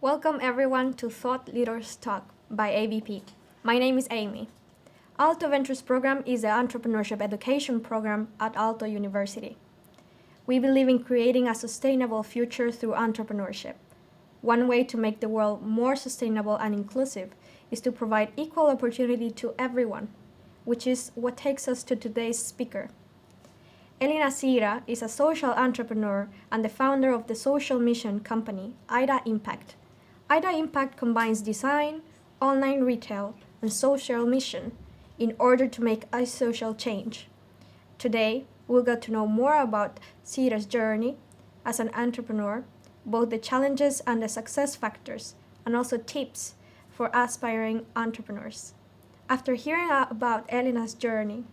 Welcome everyone to Thought Leaders Talk by AVP. My name is Amy. Aalto Ventures program is an entrepreneurship education program at Aalto University. We believe in creating a sustainable future through entrepreneurship. One way to make the world more sustainable and inclusive is to provide equal opportunity to everyone, which is what takes us to today's speaker. Elina Siira is a social entrepreneur and the founder of the social mission company AIDA Impact. AIDA Impact combines design, online retail, and social mission in order to make a social change. Today, we'll get to know more about Siira's journey as an entrepreneur, both the challenges and the success factors, and also tips for aspiring entrepreneurs. After hearing about Elina's journey,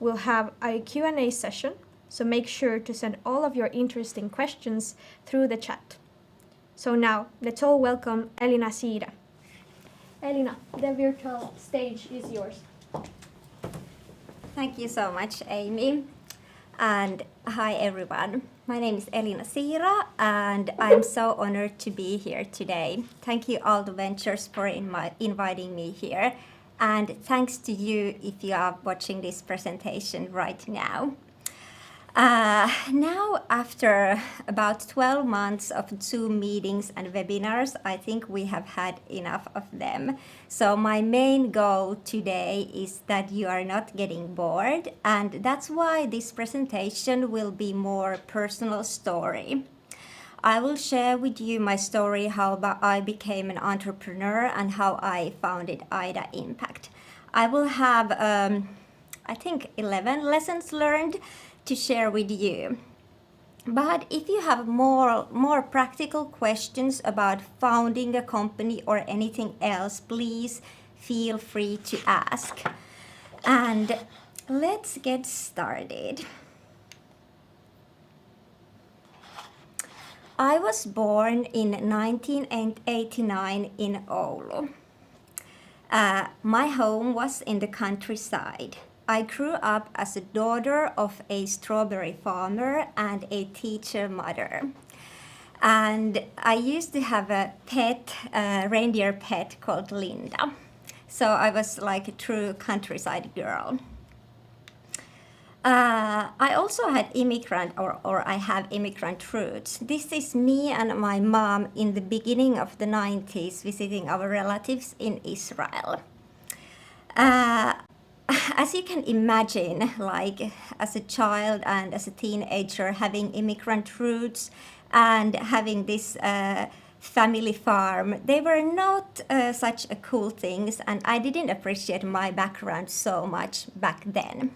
we'll have a Q&A session, so make sure to send all of your interesting questions through the chat. So now, let's all welcome Elina Siira. Elina, the virtual stage is yours. Thank you so much, Amy. And hi, everyone. My name is Elina Siira, and I'm so honored to be here today. Thank you, Aalto Ventures, for inviting me here. And thanks to you if you are watching this presentation right now. Now, after about 12 months of Zoom meetings and webinars, I think we have had enough of them. So my main goal today is that you are not getting bored, and that's why this presentation will be more personal story. I will share with you my story, how I became an entrepreneur and how I founded AIDA Impact. I will have, I think, 11 lessons learned to share with you. But if you have more practical questions about founding a company or anything else, please feel free to ask. And let's get started. I was born in 1989 in Oulu. My home was in the countryside. I grew up as a daughter of a strawberry farmer and a teacher mother. And I used to have a pet, reindeer pet called Linda. So I was like a true countryside girl. I also had I have immigrant roots. This is me and my mom in the beginning of the 90s visiting our relatives in Israel. As you can imagine, like as a child and as a teenager, having immigrant roots and having this family farm, they were not such a cool things, and I didn't appreciate my background so much back then.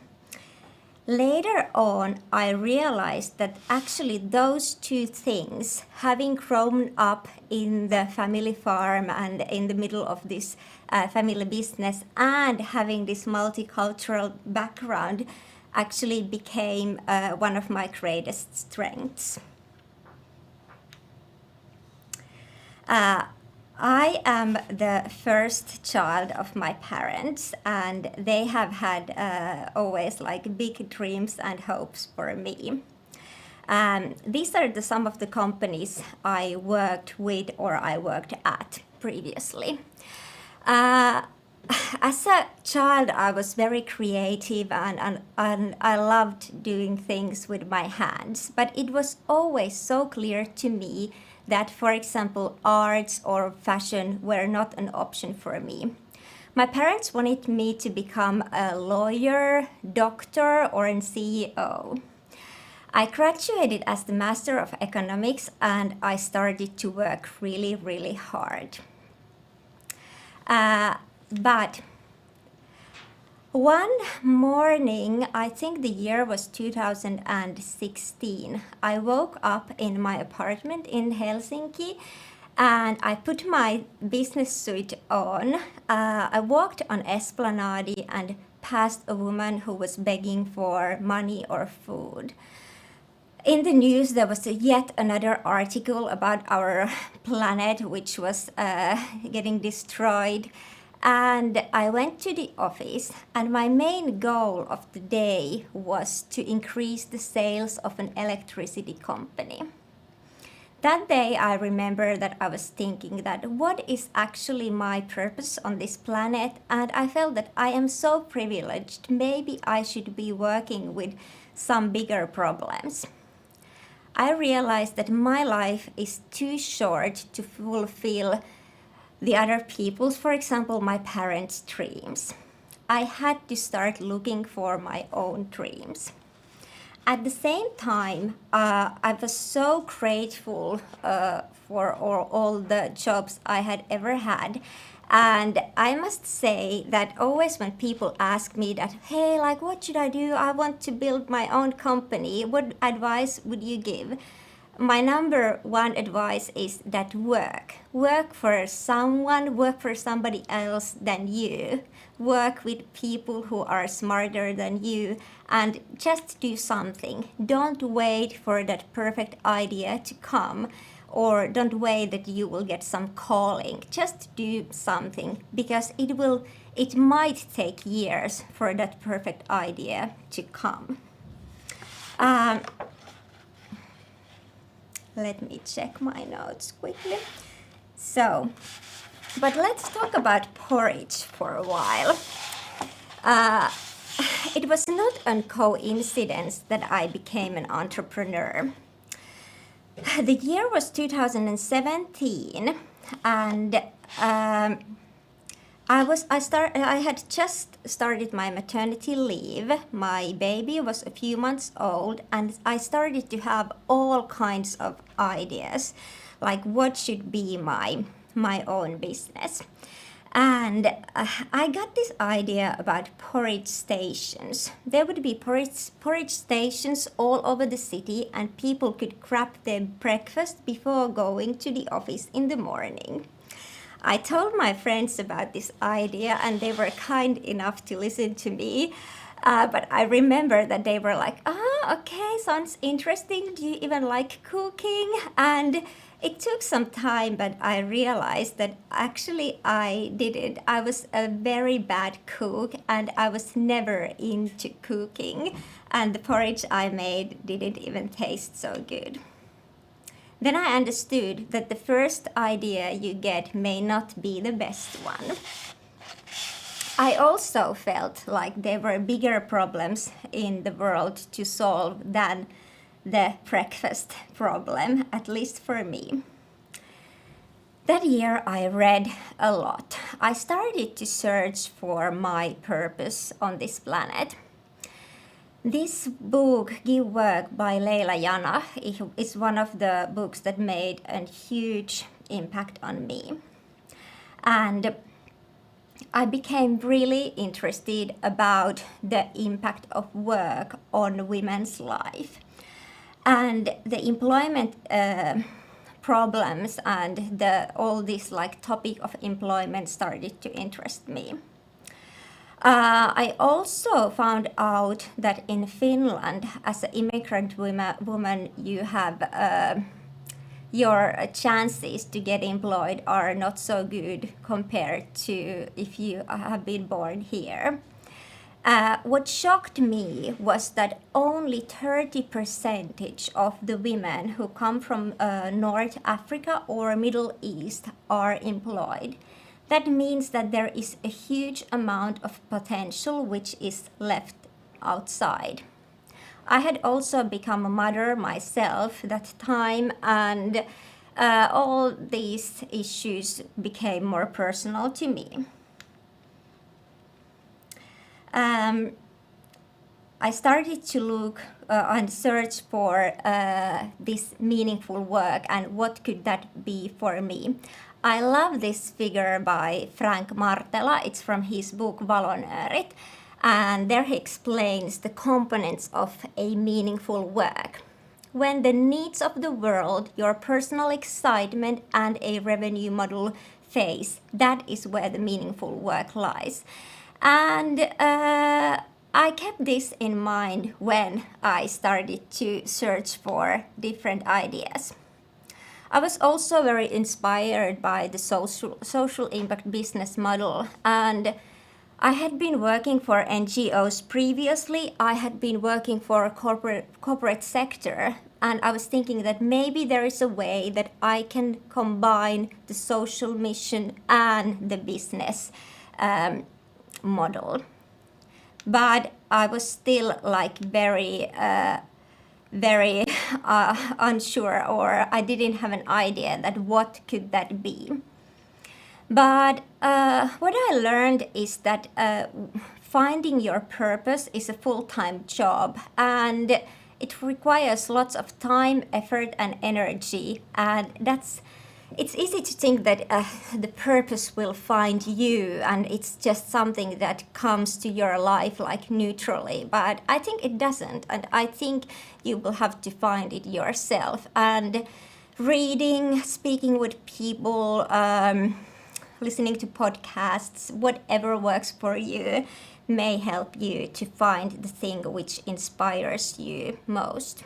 Later on, I realized that actually those two things, having grown up in the family farm and in the middle of this family business and having this multicultural background, actually became one of my greatest strengths. I am the first child of my parents, and they have had always like big dreams and hopes for me. These are some of the companies I worked with or I worked at previously. As a child, I was very creative and I loved doing things with my hands, but it was always so clear to me that, for example, arts or fashion were not an option for me. My parents wanted me to become a lawyer, doctor, or a CEO. I graduated as the Master of Economics and I started to work really, really hard. But one morning, I think the year was 2016, I woke up in my apartment in Helsinki and I put my business suit on. I walked on Esplanade and passed a woman who was begging for money or food. In the news, there was yet another article about our planet, which was getting destroyed. And I went to the office, and my main goal of the day was to increase the sales of an electricity company. That day I remember that I was thinking that what is actually my purpose on this planet, and I felt that I am so privileged, maybe I should be working with some bigger problems. I realized that my life is too short to fulfill the other people's, for example, my parents' dreams. I had to start looking for my own dreams. At the same time, I was so grateful for all the jobs I had ever had. And I must say that always when people ask me that, hey, like, what should I do? I want to build my own company. What advice would you give? My number one advice is that work. Work for someone, work for somebody else than you. Work with people who are smarter than you, and just do something. Don't wait for that perfect idea to come, or don't wait that you will get some calling. Just do something, because it might take years for that perfect idea to come. Let me check my notes quickly. But let's talk about porridge for a while. It was not a coincidence that I became an entrepreneur. The year was 2017, and I had just started my maternity leave. My baby was a few months old, and I started to have all kinds of ideas, like what should be my own business. And I got this idea about porridge stations. There would be porridge stations all over the city, and people could grab their breakfast before going to the office in the morning. I told my friends about this idea, and they were kind enough to listen to me. But I remember that they were like, okay, sounds interesting. Do you even like cooking? And it took some time, but I realized that actually I didn't. I was a very bad cook, and I was never into cooking. And the porridge I made didn't even taste so good. Then I understood that the first idea you get may not be the best one. I also felt like there were bigger problems in the world to solve than the breakfast problem, at least for me. That year I read a lot. I started to search for my purpose on this planet. This book, Give Work by Leila Jana, is one of the books that made a huge impact on me. And I became really interested about the impact of work on women's life. And the employment problems and all this topic of employment started to interest me. I also found out that in Finland, as an immigrant woman, you have your chances to get employed are not so good compared to if you have been born here. What shocked me was that only 30% of the women who come from North Africa or Middle East are employed. That means that there is a huge amount of potential which is left outside. I had also become a mother myself that time, and all these issues became more personal to me. I started to look and search for this meaningful work and what could that be for me. I love this figure by Frank Martela. It's from his book Valonöörit, and there he explains the components of a meaningful work. When the needs of the world, your personal excitement, and a revenue model face, that is where the meaningful work lies. And I kept this in mind when I started to search for different ideas. I was also very inspired by the social impact business model, and I had been working for NGOs previously. I had been working for a corporate sector, and I was thinking that maybe there is a way that I can combine the social mission and the business model. But I was still like very unsure, or I didn't have an idea that what could that be. But what I learned is that finding your purpose is a full-time job, and it requires lots of time, effort, and energy. And it's easy to think that the purpose will find you, and it's just something that comes to your life like neutrally. But I think it doesn't, and I think you will have to find it yourself. And reading, speaking with people, listening to podcasts, whatever works for you may help you to find the thing which inspires you most.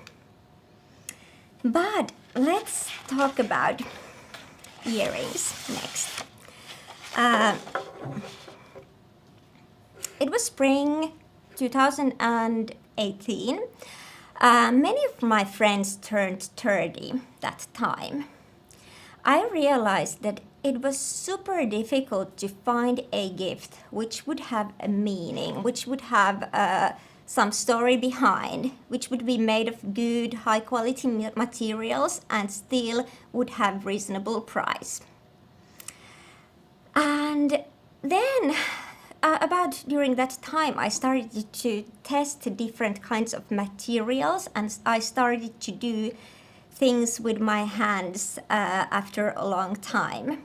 But let's talk about earrings next. It was spring 2018. Many of my friends turned 30 that time. I realized that it was super difficult to find a gift which would have a meaning, which would have some story behind, which would be made of good, high quality materials and still would have reasonable price. And then about during that time, I started to test different kinds of materials, and I started to do things with my hands after a long time.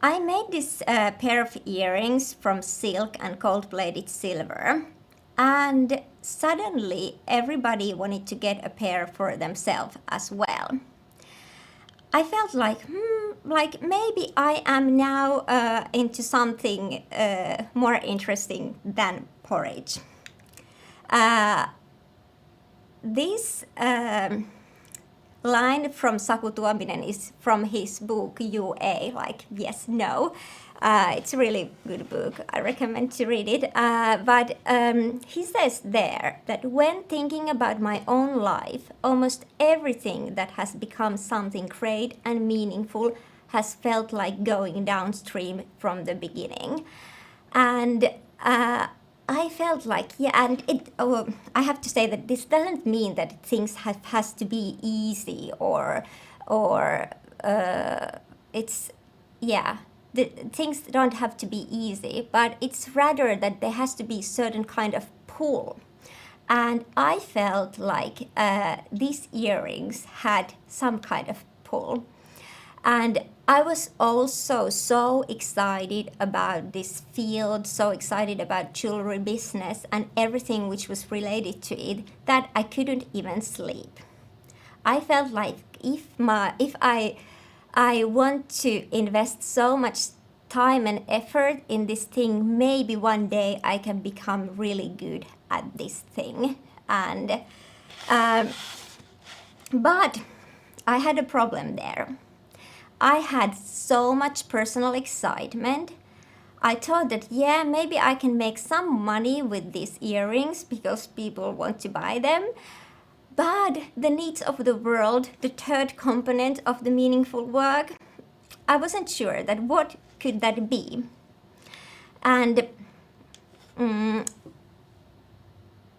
I made this pair of earrings from silk and gold-plated silver, and suddenly everybody wanted to get a pair for themselves as well. I felt like maybe I am now into something more interesting than porridge. This line from Saku Tuominen is from his book UA, like yes, no. It's a really good book. I recommend to read it. But he says there that when thinking about my own life, almost everything that has become something great and meaningful has felt like going downstream from the beginning. And I felt like, I have to say that this doesn't mean that things has to be easy or the things don't have to be easy, but it's rather that there has to be certain kind of pull. And I felt like these earrings had some kind of pull. And I was also so excited about this field, so excited about jewelry business and everything which was related to it, that I couldn't even sleep. I felt like if I want to invest so much time and effort in this thing, maybe one day I can become really good at this thing. And but I had a problem there. I had so much personal excitement. I thought that, maybe I can make some money with these earrings because people want to buy them. But the needs of the world, the third component of the meaningful work, I wasn't sure that what could that be. And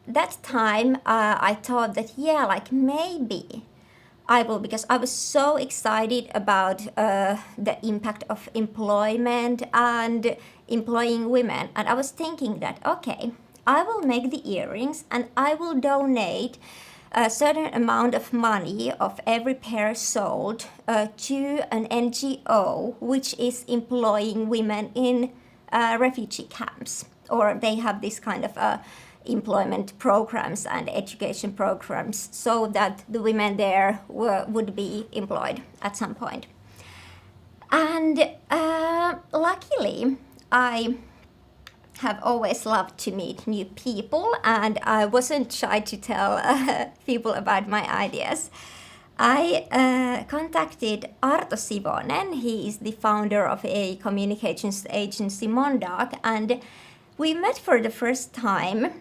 that time I thought that, maybe I will, because I was so excited about the impact of employment and employing women. And I was thinking that, okay, I will make the earrings and I will donate a certain amount of money of every pair sold to an NGO which is employing women in refugee camps, or they have this kind of employment programs and education programs so that the women there would be employed at some point. And luckily, I have always loved to meet new people, and I wasn't shy to tell people about my ideas. I contacted Arto Sivonen. He is the founder of a communications agency, Mondag, and we met for the first time.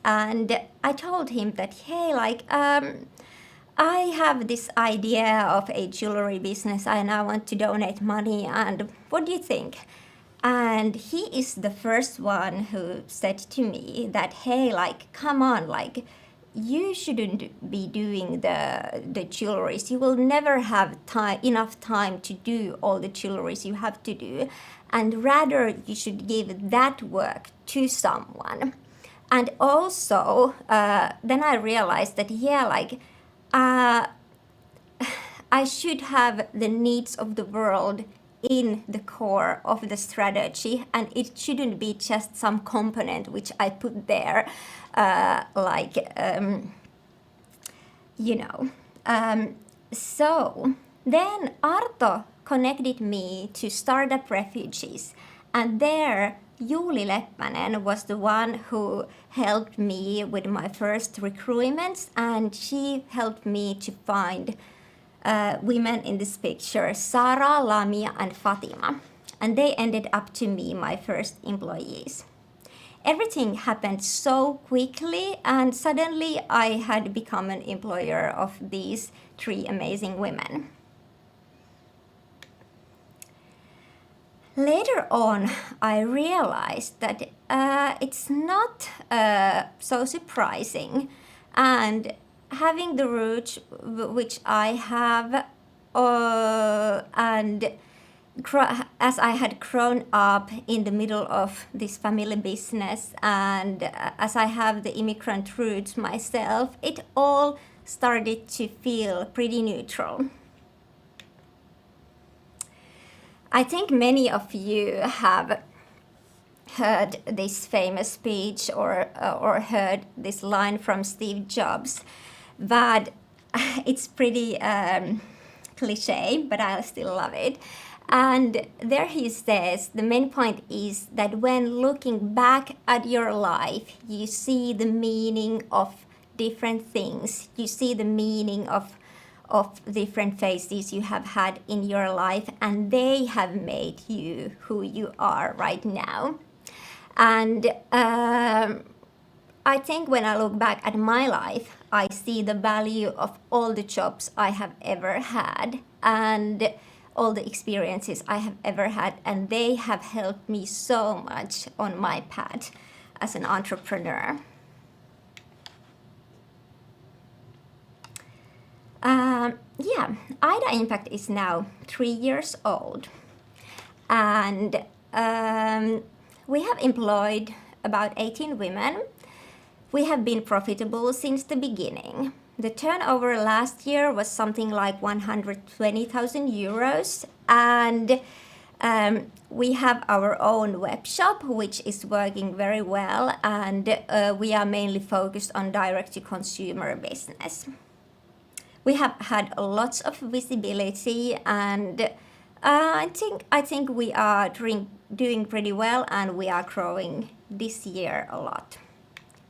And I told him that, hey, I have this idea of a jewelry business and I want to donate money, and what do you think? And he is the first one who said to me that, hey, like, come on, like, you shouldn't be doing the jewelries. You will never have enough time to do all the jewelries you have to do. And rather, you should give that work to someone. And also, then I realized that, yeah, like, I should have the needs of the world in the core of the strategy, and it shouldn't be just some component which I put there, you know. So then Arto connected me to Startup Refugees, and there Juuli Leppänen was the one who helped me with my first recruitments, and she helped me to find women in this picture, Sara, Lamia, and Fatima, and they ended up to me my first employees. Everything happened so quickly, and suddenly I had become an employer of these 3 amazing women. Later on, I realized that it's not so surprising, and having the roots which I have, and as I had grown up in the middle of this family business, and as I have the immigrant roots myself, it all started to feel pretty neutral. I think many of you have heard this famous speech or heard this line from Steve Jobs, but it's pretty cliche, but I still love it. And there he says, the main point is that when looking back at your life, you see the meaning of different things. You see the meaning of different phases you have had in your life, and they have made you who you are right now. And I think when I look back at my life, I see the value of all the jobs I have ever had and all the experiences I have ever had, and they have helped me so much on my path as an entrepreneur. AIDA Impact is now 3 years old, and we have employed about 18 women. We have been profitable since the beginning. The turnover last year was something like 120,000 euros, and we have our own web shop, which is working very well, and we are mainly focused on direct-to-consumer business. We have had lots of visibility, and I think we are doing pretty well, and we are growing this year a lot.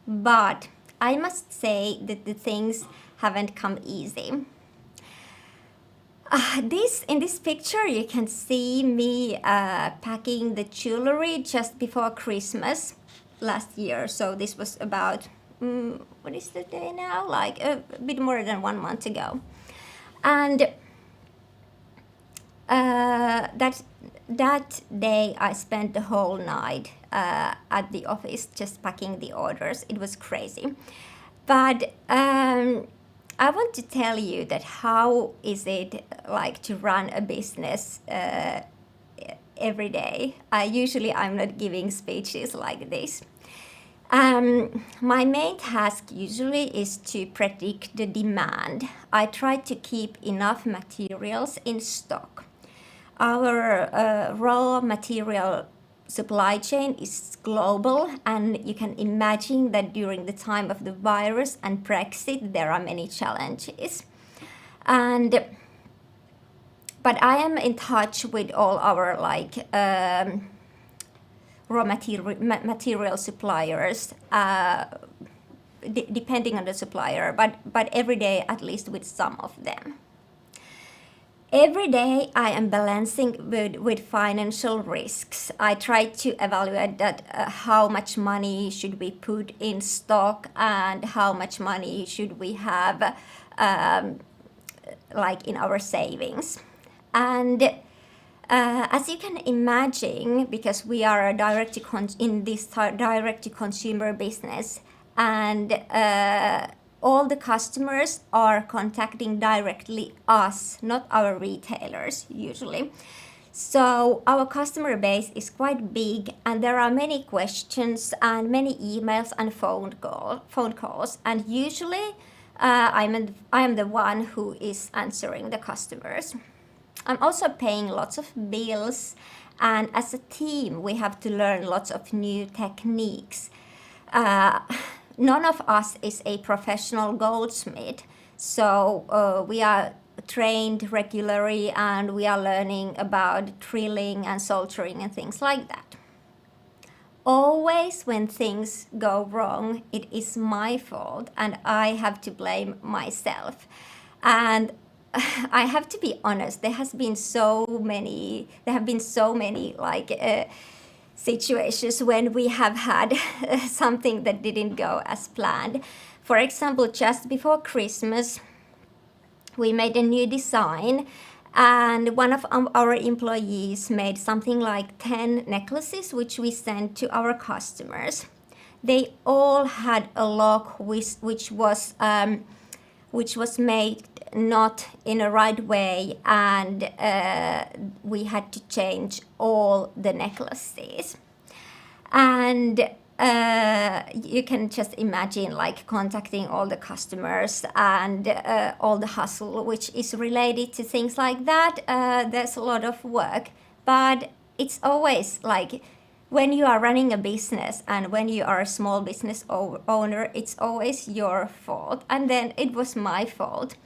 But I must say that the things haven't come easy. In this picture, you can see me packing the jewelry just before Christmas last year. So this was about, what is the day now? Like a bit more than 1 month ago. And that day I spent the whole night at the office just packing the orders. It was crazy. But I want to tell you that how is it like to run a business every day. I'm not giving speeches like this. My main task usually is to predict the demand. I try to keep enough materials in stock. Our raw material supply chain is global, and you can imagine that during the time of the virus and Brexit, there are many challenges. But I am in touch with all our raw material suppliers, depending on the supplier, but every day at least with some of them. Every day I am balancing with financial risks. I try to evaluate that how much money should we put in stock and how much money should we have like in our savings. And as you can imagine, because we are a in this direct to consumer business, and all the customers are contacting directly us, not our retailers usually. So our customer base is quite big, and there are many questions and many emails and phone calls, and usually I am the one who is answering the customers. I'm also paying lots of bills, and as a team we have to learn lots of new techniques. None of us is a professional goldsmith, so we are trained regularly, and we are learning about drilling and soldering and things like that. Always when things go wrong, it is my fault, and I have to blame myself. And I have to be honest, there have been so many situations when we have had something that didn't go as planned. For example, just before Christmas, we made a new design, and one of our employees made something like 10 necklaces, which we sent to our customers. They all had a lock which was made not in a right way, and we had to change all the necklaces. And you can just imagine like contacting all the customers and all the hustle which is related to things like that. There's a lot of work, but it's always like when you are running a business and when you are a small business owner, it's always your fault, and then it was my fault.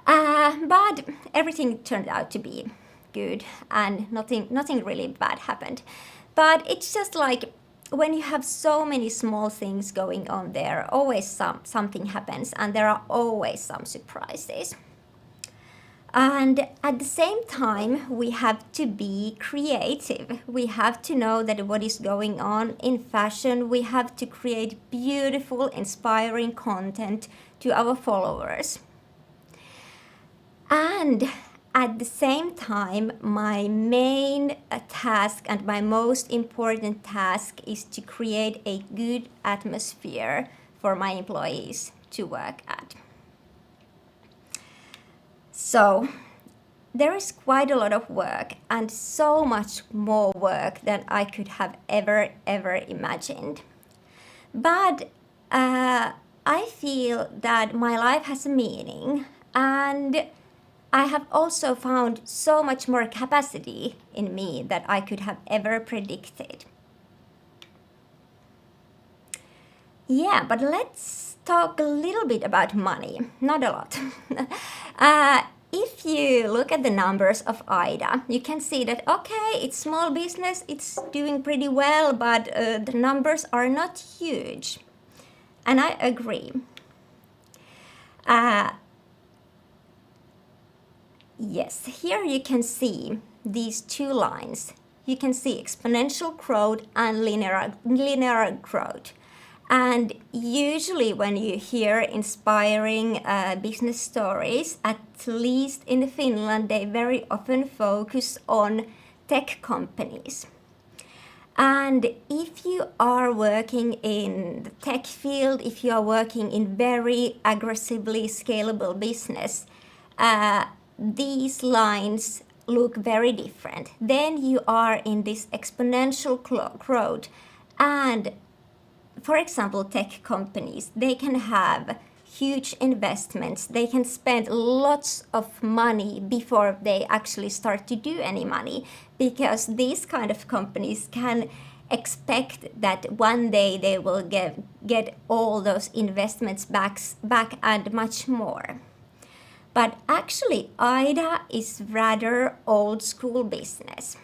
But everything turned out to be good, and nothing really bad happened. But it's just like when you have so many small things going on, there always something happens, and there are always some surprises. And at the same time, we have to be creative. We have to know that what is going on in fashion. We have to create beautiful, inspiring content to our followers. And at the same time, my main task and my most important task is to create a good atmosphere for my employees to work at. So there is quite a lot of work, and so much more work than I could have ever imagined. But I feel that my life has a meaning, and I have also found so much more capacity in me that I could have ever predicted. Yeah, but let's talk a little bit about money. Not a lot. If you look at the numbers of AIDA, you can see that, okay, it's small business, it's doing pretty well, but the numbers are not huge. And I agree. Yes, here you can see these two lines. You can see exponential growth and linear growth. And usually when you hear inspiring business stories, at least in Finland, they very often focus on tech companies. And if you are working in the tech field, if you are working in very aggressively scalable business, these lines look very different. Then you are in this exponential growth, and for example, tech companies, they can have huge investments. They can spend lots of money before they actually start to do any money, because these kind of companies can expect that one day they will get all those investments back and much more. But actually, AIDA is rather old school business.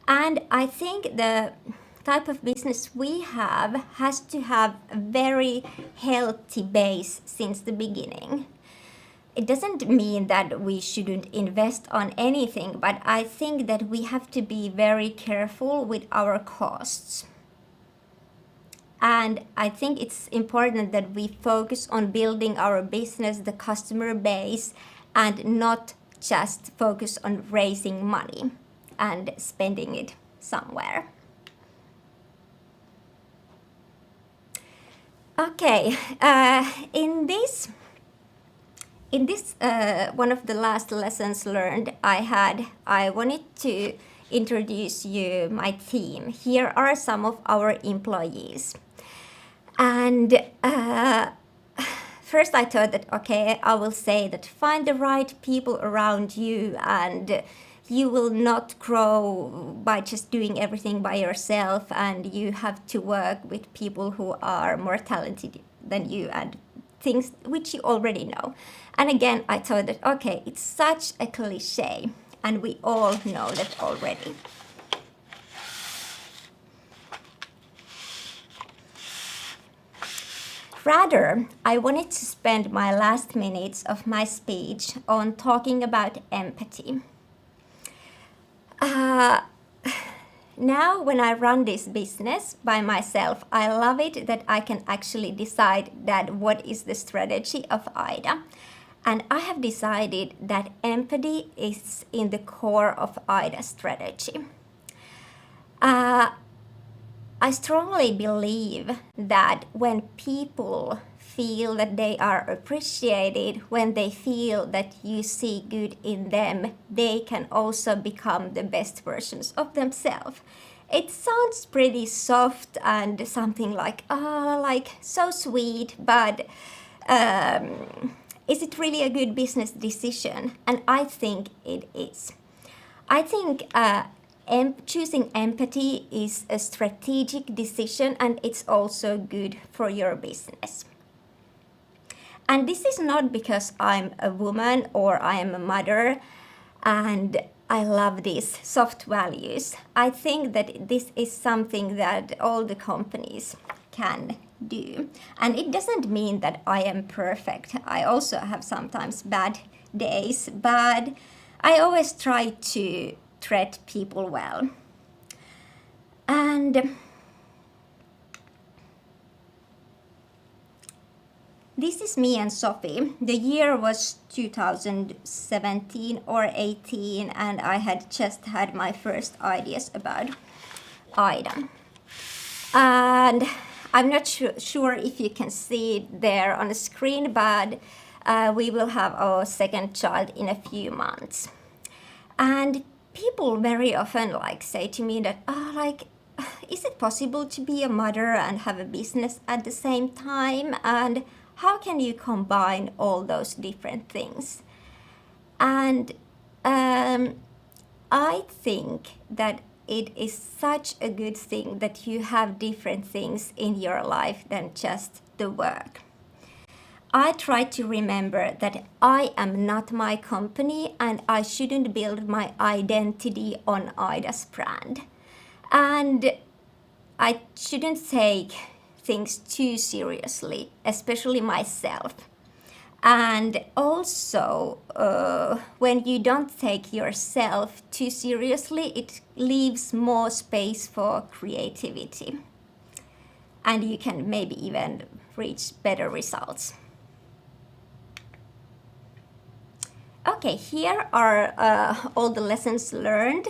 And I think the type of business we have has to have a very healthy base since the beginning. It doesn't mean that we shouldn't invest on anything, but I think that we have to be very careful with our costs. And I think it's important that we focus on building our business, the customer base, and not just focus on raising money and spending it somewhere. Okay, in this one of the last lessons learned I wanted to introduce you my team. Here are some of our employees. And first I thought that, okay, I will say that find the right people around you, and you will not grow by just doing everything by yourself, and you have to work with people who are more talented than you and things which you already know. And again, I thought that, okay, it's such a cliche, and we all know that already. Rather, I wanted to spend my last minutes of my speech on talking about empathy. Now, when I run this business by myself, I love it that I can actually decide that what is the strategy of AIDA. And I have decided that empathy is in the core of AIDA strategy. I strongly believe that when people feel that they are appreciated, when they feel that you see good in them, they can also become the best versions of themselves. It sounds pretty soft and something like so sweet, but is it really a good business decision? And I think it is. I think choosing empathy is a strategic decision, and it's also good for your business. And this is not because I'm a woman or I am a mother and I love these soft values. I think that this is something that all the companies can do. And it doesn't mean that I am perfect. I also have sometimes bad days, but I always try to treat people well. And this is me and Sophie. The year was 2017 or 18, and I had just had my first ideas about AIDA. And I'm not sure if you can see it there on the screen, but we will have our second child in a few months. And people very often say to me that, is it possible to be a mother and have a business at the same time? And how can you combine all those different things? And I think that it is such a good thing that you have different things in your life than just the work. I try to remember that I am not my company and I shouldn't build my identity on AIDA's brand. And I shouldn't take things too seriously, especially myself. And also, when you don't take yourself too seriously, it leaves more space for creativity. And you can maybe even reach better results. Okay, here are all the lessons learned.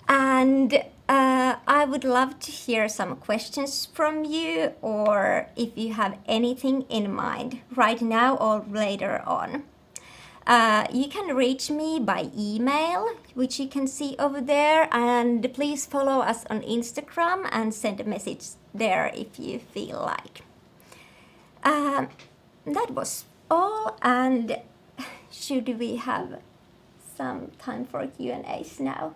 And I would love to hear some questions from you, or if you have anything in mind right now or later on. You can reach me by email, which you can see over there, and please follow us on Instagram and send a message there if you feel like. That was all, and should we have some time for Q&As now?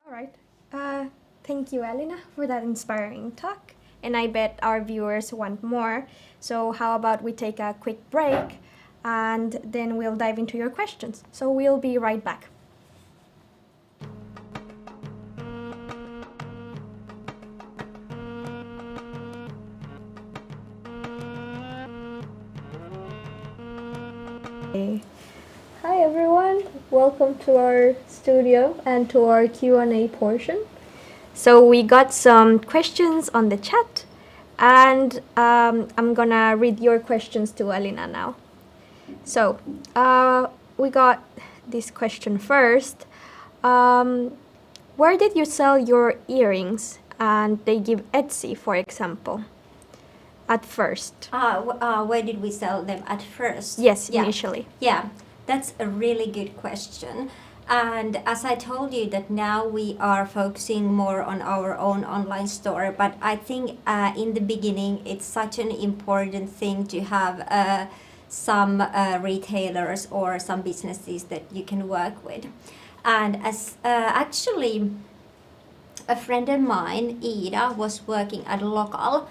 All right. Thank you, Elina, for that inspiring talk. And I bet our viewers want more. So how about we take a quick break and then we'll dive into your questions. So we'll be right back. Hi everyone, welcome to our studio and to our Q&A portion. So we got some questions on the chat, and I'm gonna read your questions to Elina now. So we got this question first. Where did you sell your earrings? And they give Etsy, for example, at first. Where did we sell them at first? Yes, initially. Yeah, that's a really good question. And as I told you that now we are focusing more on our own online store, but I think in the beginning it's such an important thing to have some retailers or some businesses that you can work with. And as actually a friend of mine, AIDA, was working at Local,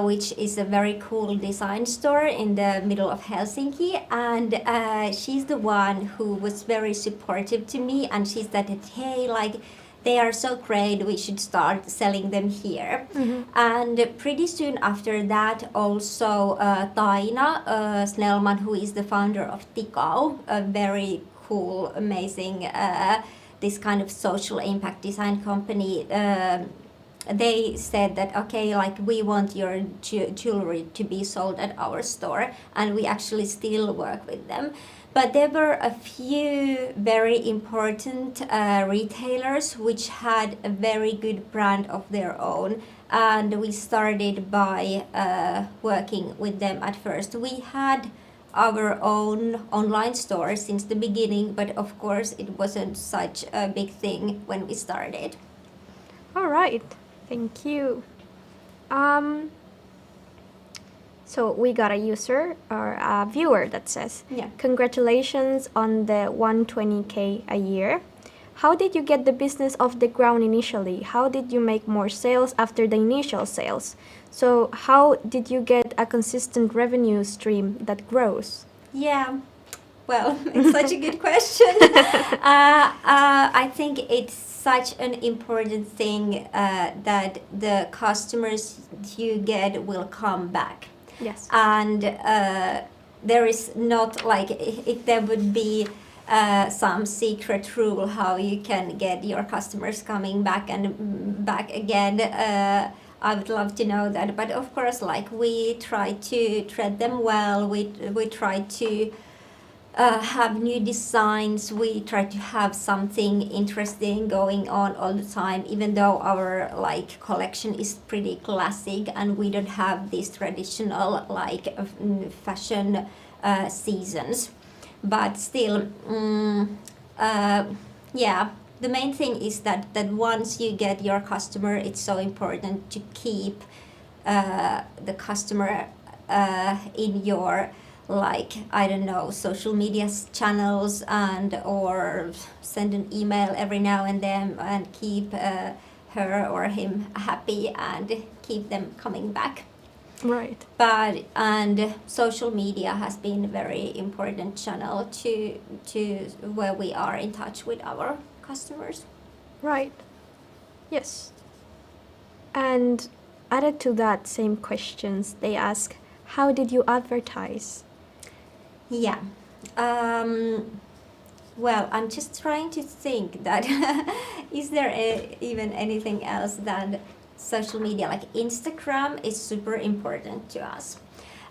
which is a very cool design store in the middle of Helsinki, and she's the one who was very supportive to me, and she said that, hey, like, they are so great, we should start selling them here. And pretty soon after that, also Taina Snellman, who is the founder of Tikau, a very cool, amazing this kind of social impact design company, they said that, okay, like, we want your jewelry to be sold at our store, and we actually still work with them. But there were a few very important retailers which had a very good brand of their own, and we started by working with them at first. We had our own online store since the beginning, but of course it wasn't such a big thing when we started. All right, thank you. So we got a user or a viewer that says, Yeah. Congratulations on the 120K a year. How did you get the business off the ground initially? How did you make more sales after the initial sales? So how did you get a consistent revenue stream that grows? Yeah, well, it's such a good question. I think it's such an important thing that the customers you get will come back. Yes. And there is not like, if there would be some secret rule how you can get your customers coming back and back again, I would love to know that. But of course, like, we try to treat them well, we try to have new designs, we try to have something interesting going on all the time, even though our like collection is pretty classic and we don't have these traditional like fashion seasons. But still, yeah, the main thing is that once you get your customer, it's so important to keep the customer in your, like, I don't know, social media channels, and or send an email every now and then and keep her or him happy and keep them coming back. Right. But and social media has been a very important channel to where we are in touch with our customers. Right. Yes. And added to that same questions, they ask, how did you advertise? Yeah. Well, I'm just trying to think that is there even anything else than social media? Like, Instagram is super important to us.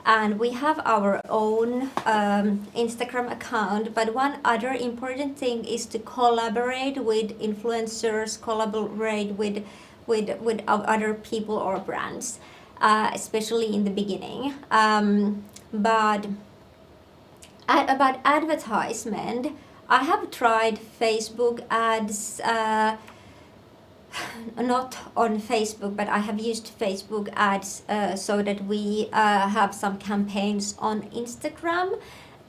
And we have our own Instagram account, but one other important thing is to collaborate with influencers, collaborate with other people or brands, especially in the beginning. But about advertisement, I have tried Facebook ads, not on Facebook, but I have used Facebook ads so that we have some campaigns on Instagram,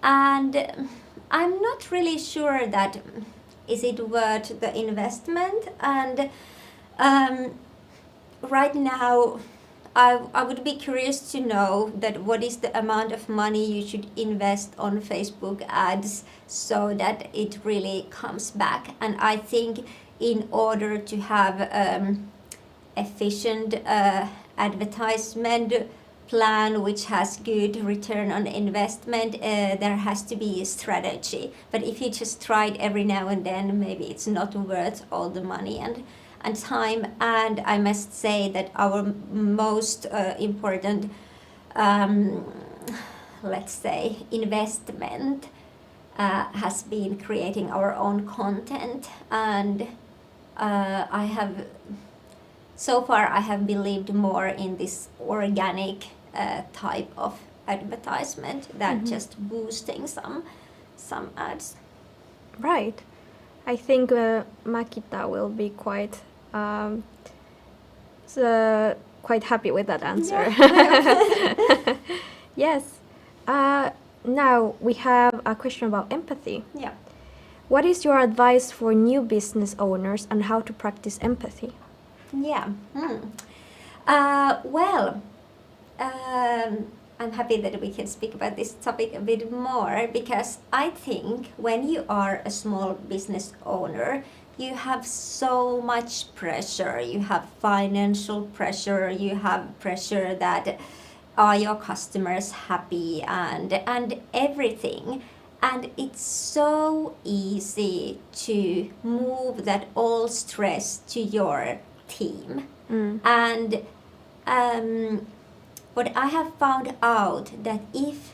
and I'm not really sure that is it worth the investment. And right now I would be curious to know that what is the amount of money you should invest on Facebook ads so that it really comes back. And I think in order to have efficient advertisement, plan which has good return on investment. There has to be a strategy. But if you just try it every now and then, maybe it's not worth all the money and time. And I must say that our most important, let's say, investment has been creating our own content. And so far I have believed more in this organic type of advertisement than just boosting some ads. Right. I think Makita will be quite quite happy with that answer. Yeah. Yes. Now we have a question about empathy. Yeah. What is your advice for new business owners on how to practice empathy? Yeah. Well, I'm happy that we can speak about this topic a bit more, because I think when you are a small business owner, you have so much pressure. You have financial pressure, you have pressure that are your customers happy and everything. And it's so easy to move that all stress to your team. And what I have found out that if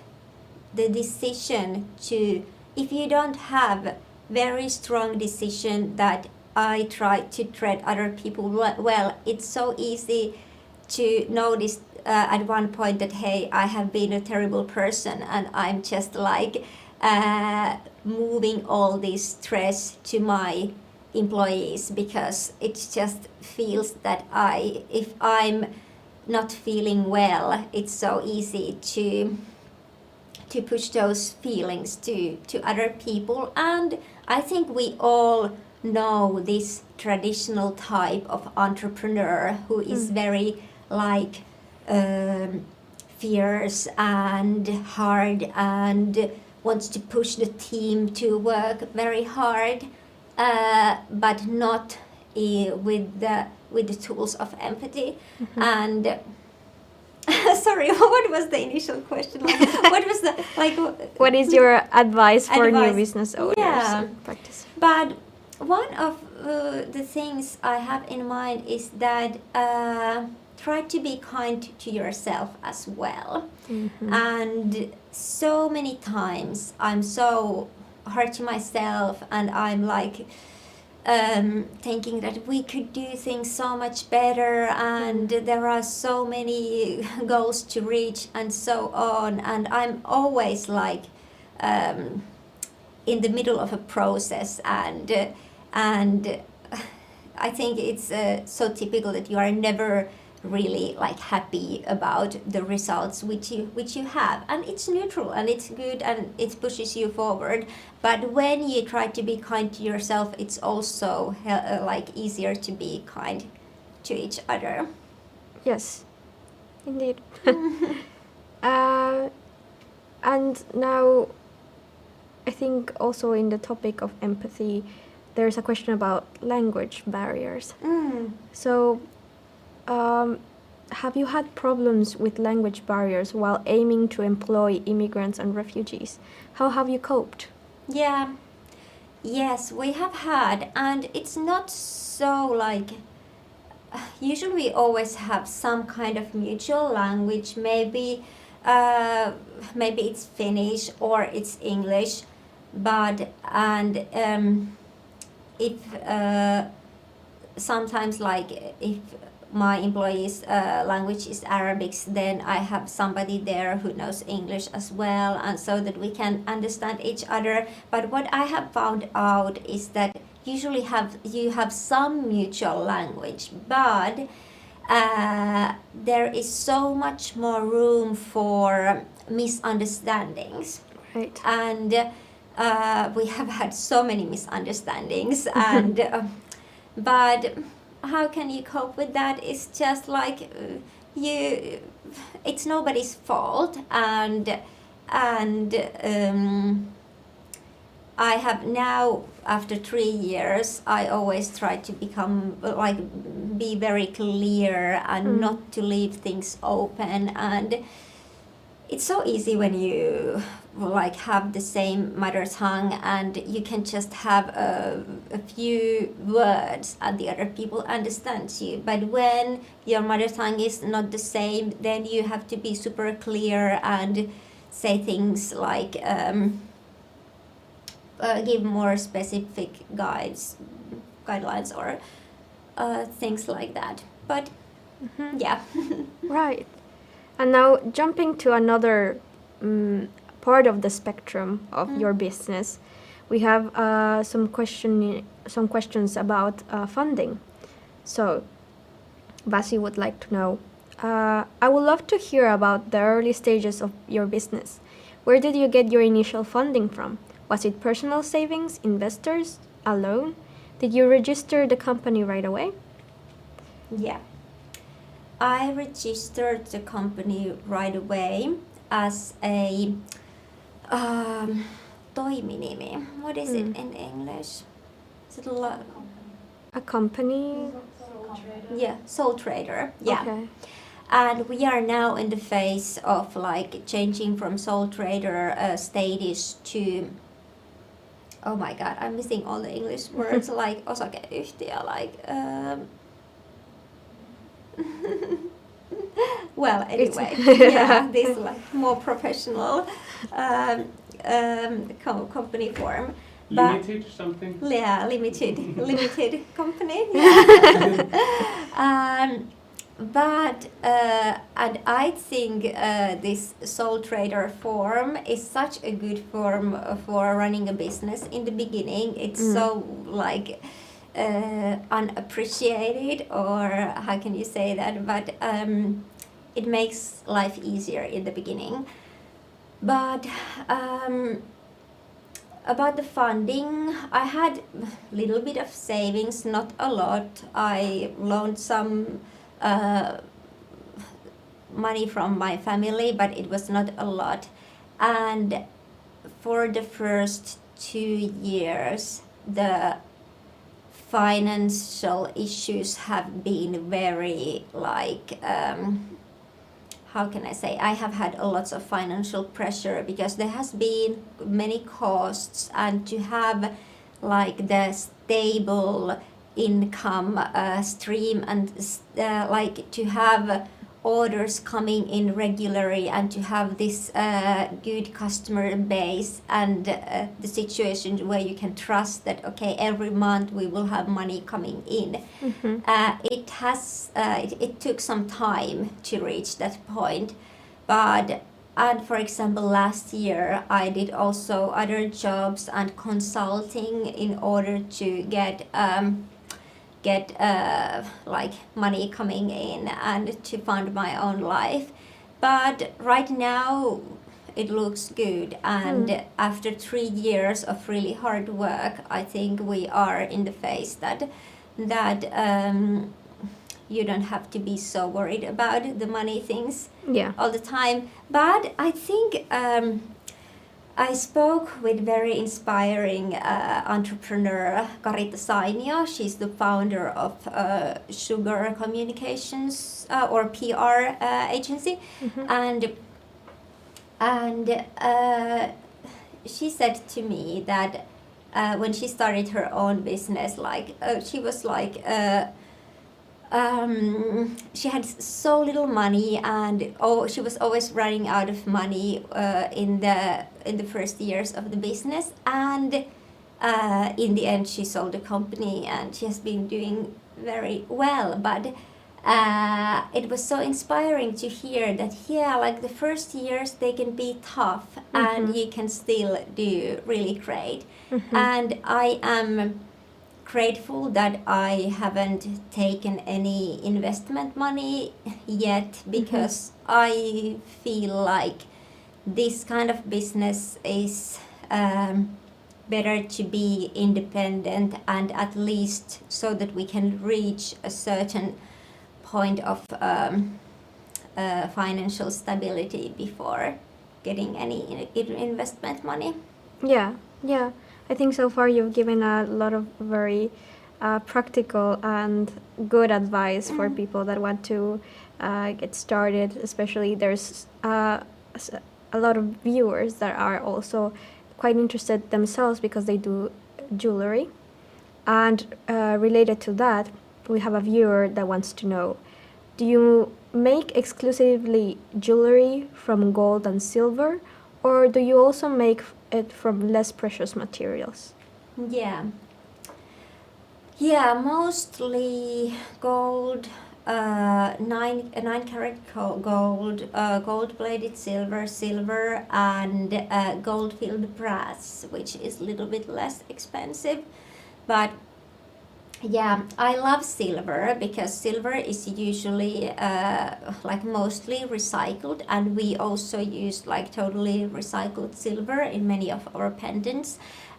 you don't have very strong decision that I try to treat other people well, it's so easy to notice at one point that, hey, I have been a terrible person and I'm just like moving all this stress to my employees, because it just feels that if I'm not feeling well, it's so easy to push those feelings to other people. And I think we all know this traditional type of entrepreneur who is very like fierce and hard and wants to push the team to work very hard, but not with the tools of empathy. And sorry, what was the initial question? Like, what was the like? What is your advice for new Advice. business owners Yeah. in practice? But one of the things I have in mind is that try to be kind to yourself as well. And so many times I'm so hard to myself, and I'm like thinking that we could do things so much better, and there are so many goals to reach and so on, and I'm always like in the middle of a process, and I think it's so typical that you are never really like happy about the results which you have, and it's neutral and it's good and it pushes you forward. But when you try to be kind to yourself, it's also like easier to be kind to each other. Yes, indeed. And now I think also in the topic of empathy, there's a question about language barriers. So have you had problems with language barriers while aiming to employ immigrants and refugees? How have you coped? Yeah, yes, we have had, and it's not so like, usually we always have some kind of mutual language, maybe it's Finnish or it's English, but if sometimes like if my employees' language is Arabic, then I have somebody there who knows English as well, and so that we can understand each other. But what I have found out is that usually you have some mutual language, but there is so much more room for misunderstandings. Right. And we have had so many misunderstandings, and but how can you cope with that? It's just like it's nobody's fault, and I have now, after 3 years, I always try to become like be very clear and not to leave things open. And it's so easy when you like have the same mother tongue and you can just have a few words and the other people understand you. But when your mother tongue is not the same, then you have to be super clear and say things like give more specific guidelines or things like that. But yeah. Right. And now jumping to another part of the spectrum of your business, we have some questions about funding. So, Basi would like to know. I would love to hear about the early stages of your business. Where did you get your initial funding from? Was it personal savings, investors, a loan? Did you register the company right away? Yeah. I registered the company right away as a toiminimi. What is it in English? Is it A company? Yeah, sole trader. Yeah. Okay. And we are now in the phase of like changing from sole trader status to, oh my god, I'm missing all the English words like osakeyhtiö, like well, anyway, yeah, this like more professional company form. Limited something? Yeah, limited company. Yeah. But and I think this sole trader form is such a good form for running a business. In the beginning, it's so like unappreciated, or how can you say that? But it makes life easier in the beginning. But about the funding, I had a little bit of savings, not a lot. I loaned some money from my family, but it was not a lot. And for the first 2 years, the financial issues have been very like how can I say, I have had a lot of financial pressure because there has been many costs, and to have like the stable income stream and like to have orders coming in regularly and to have this good customer base and the situation where you can trust that okay, every month we will have money coming in. It took some time to reach that point, but and for example, last year I did also other jobs and consulting in order to get like money coming in and to fund my own life. But right now it looks good, and after 3 years of really hard work, I think we are in the phase that you don't have to be so worried about the money things all the time. But I think I spoke with very inspiring entrepreneur Karita Sainio. She's the founder of Sugar Communications or PR agency, and she said to me that when she started her own business, like she was like. She had so little money, and she was always running out of money in the first years of the business. And in the end, she sold the company, and she has been doing very well. But it was so inspiring to hear that like the first years they can be tough, and you can still do really great. And I am grateful that I haven't taken any investment money yet, because I feel like this kind of business is better to be independent, and at least so that we can reach a certain point of financial stability before getting any investment money. Yeah. I think so far you've given a lot of very practical and good advice for people that want to get started. Especially there's a lot of viewers that are also quite interested themselves because they do jewelry. And related to that, we have a viewer that wants to know, do you make exclusively jewelry from gold and silver, or do you also make it from less precious materials? Yeah, mostly gold, 9 carat gold, gold-plated silver, and gold-filled brass, which is a little bit less expensive. But yeah, I love silver because silver is usually like mostly recycled, and we also use like totally recycled silver in many of our pendants,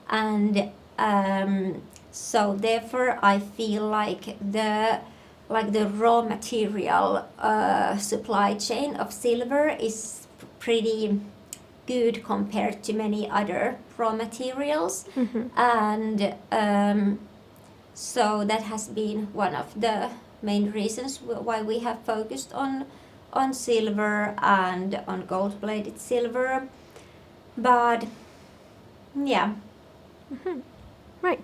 and so therefore I feel like the raw material supply chain of silver is pretty good compared to many other raw materials, and so that has been one of the main reasons why we have focused on silver and on gold-plated silver. But yeah. Right.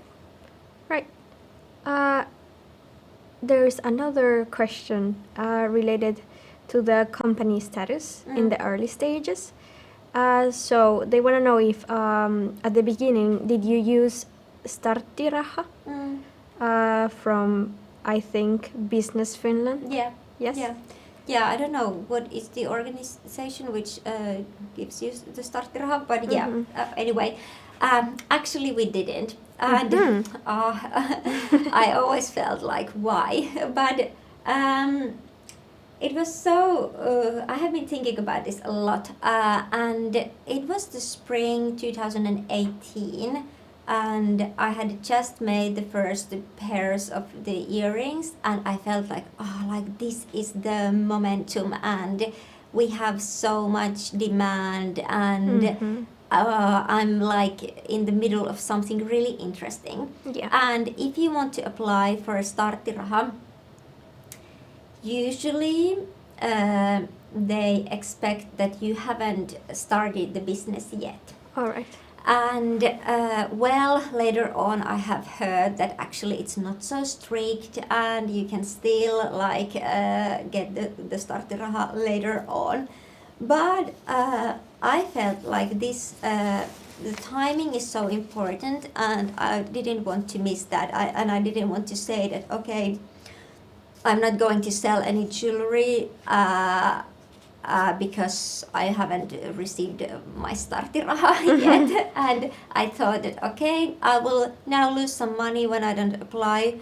There's another question related to the company status in the early stages. So they want to know if at the beginning did you use starttiraha from, I think, Business Finland? Yeah. Yes? Yeah, I don't know what is the organization which gives you the starttiraha, but anyway, actually we didn't, and I always felt like why, but it was so, I have been thinking about this a lot, and it was the spring 2018, and I had just made the first pairs of the earrings, and I felt like, this is the momentum, and we have so much demand, and I'm like in the middle of something really interesting. Yeah. And if you want to apply for a starttiraha, usually they expect that you haven't started the business yet. All right. And later on I have heard that actually it's not so strict, and you can still get the starttiraha later on. But I felt like this, the timing is so important, and I didn't want to miss that. I didn't want to say that, okay, I'm not going to sell any jewelry because I haven't received my starttiraha yet. And I thought that, okay, I will now lose some money when I don't apply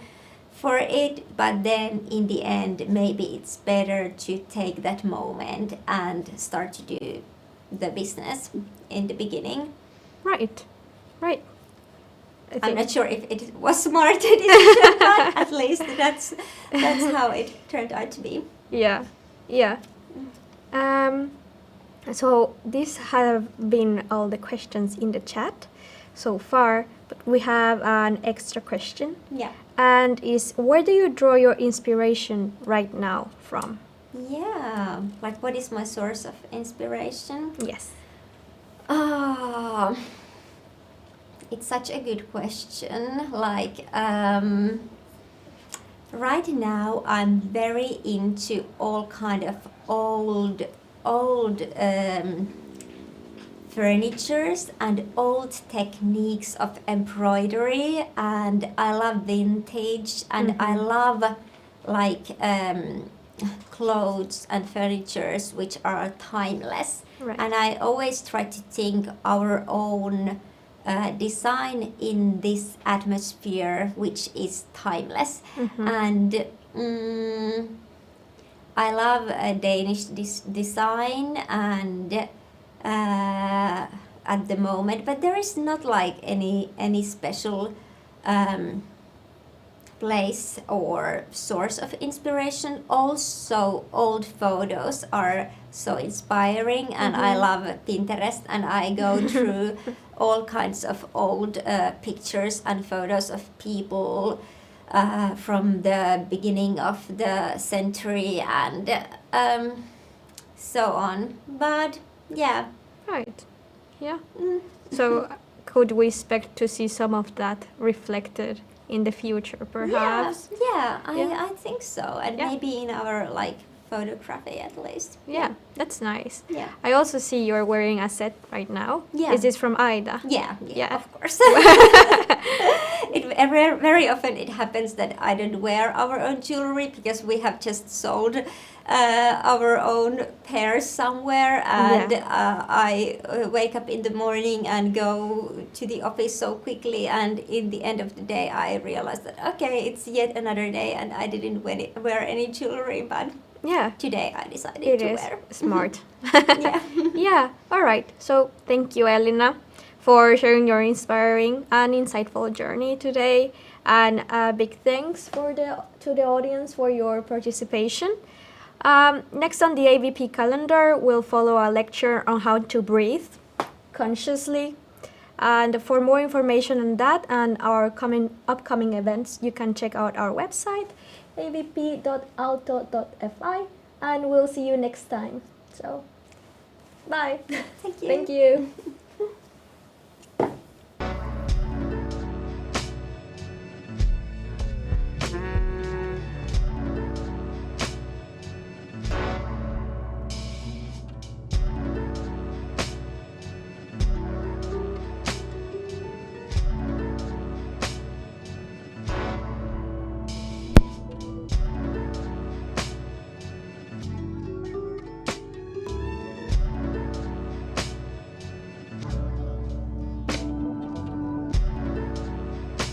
for it, but then in the end maybe it's better to take that moment and start to do the business in the beginning. Right. I'm not sure if it was smart decision, but at least that's how it turned out to be. Yeah. So these have been all the questions in the chat so far, but we have an extra question. Yeah. And is, where do you draw your inspiration right now from? Yeah, like what is my source of inspiration? Yes. It's such a good question. Like right now I'm very into all kind of old furnitures and old techniques of embroidery, and I love vintage, and I love clothes and furnitures which are timeless. Right. And I always try to think our own design in this atmosphere which is timeless. And I love Danish design and at the moment, but there is not like any special place or source of inspiration. Also, old photos are so inspiring, and I love Pinterest, and I go through all kinds of old pictures and photos of people from the beginning of the century and so on. But yeah. Right. Yeah. Mm. So could we expect to see some of that reflected in the future, perhaps? Yeah, Yeah. I think so, and Yeah. maybe in our like photography at least. Yeah, that's nice. Yeah. I also see you're wearing a set right now. Yeah. Is this from AIDA? Yeah, Yeah. of course. Very often it happens that I don't wear our own jewelry because we have just sold our own pairs somewhere, and I wake up in the morning and go to the office so quickly, and in the end of the day I realize that okay, it's yet another day and I didn't wear any jewelry, but Yeah, today I decided it to is wear. smart. Yeah. Yeah, all right. So thank you, Elina, for sharing your inspiring and insightful journey today. And big thanks to the audience for your participation. Next on the AVP calendar, we'll follow a lecture on how to breathe consciously. And for more information on that and our upcoming events, you can check out our website, avp.aalto.fi, and we'll see you next time. So, bye. Thank you. Thank you.